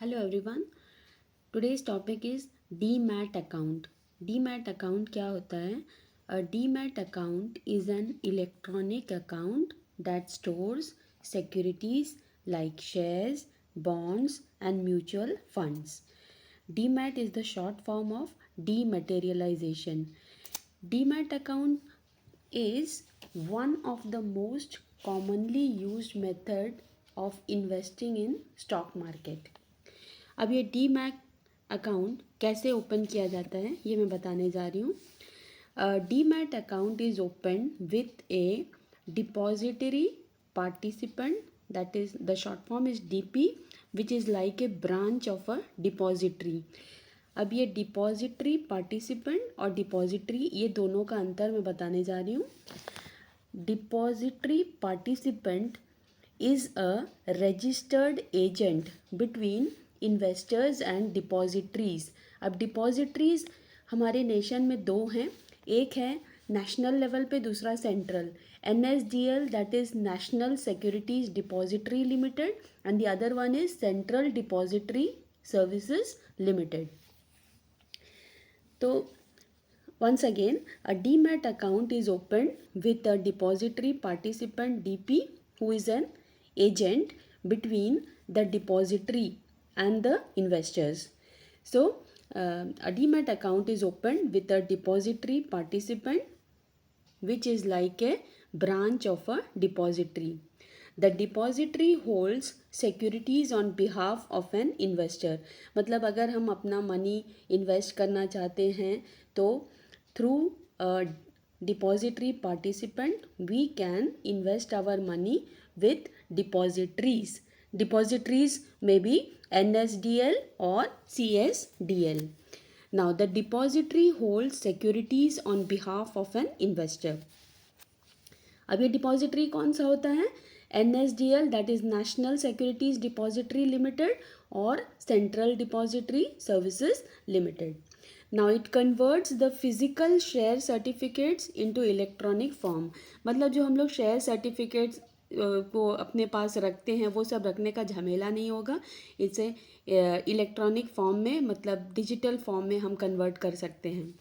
Hello everyone. Today's topic is DMAT account. DMAT account क्या होता है? A DMAT account is an electronic account that stores securities like shares, bonds and mutual funds. DMAT is the short form of dematerialization. DMAT account is one of the most commonly used method of investing in stock market. अब ये demat account कैसे open किया जाता है ये मैं बताने जा रही हूँ. Demat account is open with A depository participant, that is the short form is DP, which is like a branch of a depository. अब ये डिपॉजिटरी पार्टिसिपेंट और डिपॉजिटरी ये दोनों का अंतर मैं बताने जा रही हूँ. Depository participant is a registered agent between investors and depositories. अब डिपॉजिटरीज हमारे नेशन में दो हैं, एक है नेशनल लेवल पे, दूसरा central. NSDL that is National Securities Depository limited and the other one is central Depository Services limited. तो once again, a demat account is opened with a depository participant DP who is an agent between the depository and the investors. So, a demat account is opened with a depository participant which is like a branch of a depository. The depository holds securities on behalf of an investor. मतलब अगर हम अपना money invest करना चाहते हैं तो through a depository participant we can invest our money with depositories. Depositories may be NSDL or CSDL. Now the depository holds securities on behalf of an investor. अब ये डिपॉजिटरी कौन सा होता है? NSDL that is National Securities Depository Limited और Central Depository Services Limited. Now it converts the physical share certificates into electronic form. मतलब जो हम लोग शेयर सर्टिफिकेट्स को अपने पास रखते हैं वो सब रखने का झमेला नहीं होगा. इसे इलेक्ट्रॉनिक फॉर्म में मतलब डिजिटल फॉर्म में हम कन्वर्ट कर सकते हैं.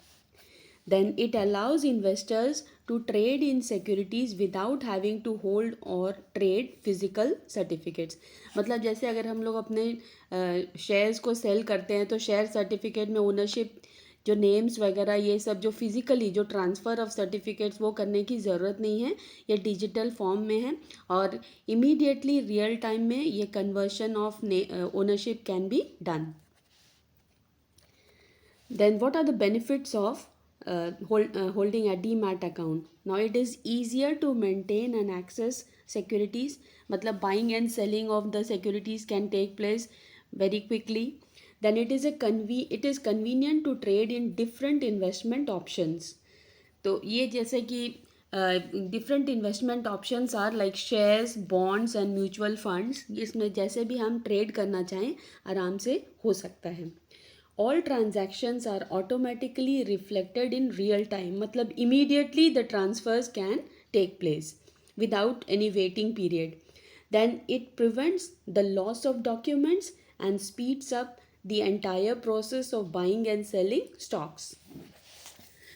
Then it allows investors to trade in securities without having to hold or trade physical certificates. मतलब जैसे अगर हम लोग अपने शेयर्स को सेल करते हैं तो शेयर सर्टिफिकेट में ओनरशिप जो नेम्स वगैरह ये सब जो फिज़िकली जो ट्रांसफ़र ऑफ सर्टिफिकेट्स वो करने की ज़रूरत नहीं है, ये डिजिटल फॉर्म में है और इमीडिएटली रियल टाइम में ये conversion of ownership can be done. Then what are the benefits of holding a demat account? Now it is easier to maintain and access securities. मतलब buying and selling of the securities can take place very quickly. Then it is convenient to trade in different investment options. तो ये जैसे कि different investment options are like shares, bonds and mutual funds. इसमें जैसे भी हम trade करना चाहें आराम से हो सकता है. All transactions are automatically reflected in real time. मतलब immediately the transfers can take place without any waiting period. Then it prevents the loss of documents and speeds up the entire process of buying and selling stocks.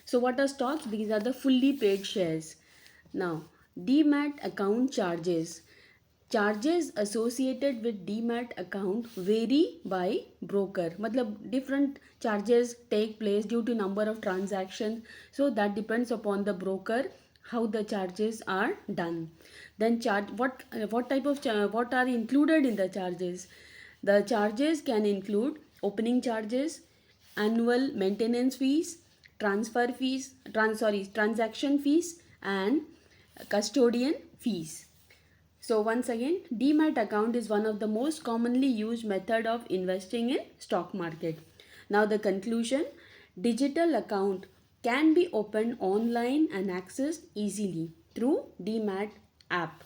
So what are stocks? These are the fully paid shares. Now, demat account charges. Charges associated with demat account vary by broker. मतलब different charges take place due to number of transactions, so that depends upon the broker how the charges are done. Then what are included in the charges? The charges can include opening charges, annual maintenance fees, transaction fees and custodian fees. So once again, demat account is one of the most commonly used method of investing in stock market. Now the conclusion, digital account can be opened online and accessed easily through demat app.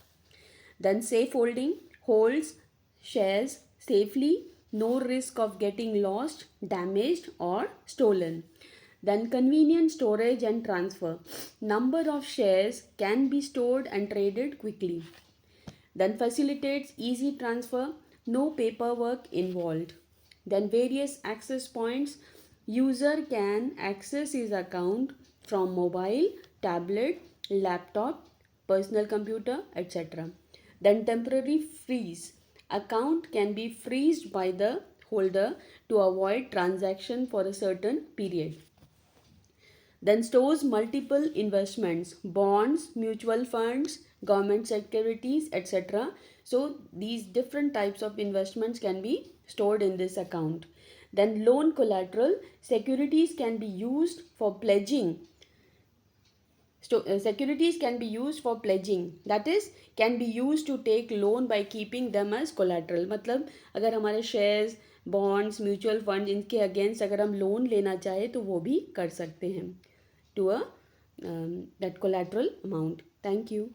Then safe holding holds shares safely, no risk of getting lost, damaged or stolen. Then convenient storage and transfer. Number of shares can be stored and traded quickly. Then facilitates easy transfer, no paperwork involved. Then various access points. User can access his account from mobile, tablet, laptop, personal computer, etc. Then temporary freeze. Account can be freezed by the holder to avoid transaction for a certain period. Then stores multiple investments, bonds, mutual funds, government securities, etc. So these different types of investments can be stored in this account. Then loan collateral, securities can be used for pledging. Securities can be used for pledging, that is can be used to take loan by keeping them as collateral. मतलब अगर हमारे shares, bonds, mutual fund इनके against अगर हम loan लेना चाहे तो वो भी कर सकते हैं to a that collateral amount. Thank you.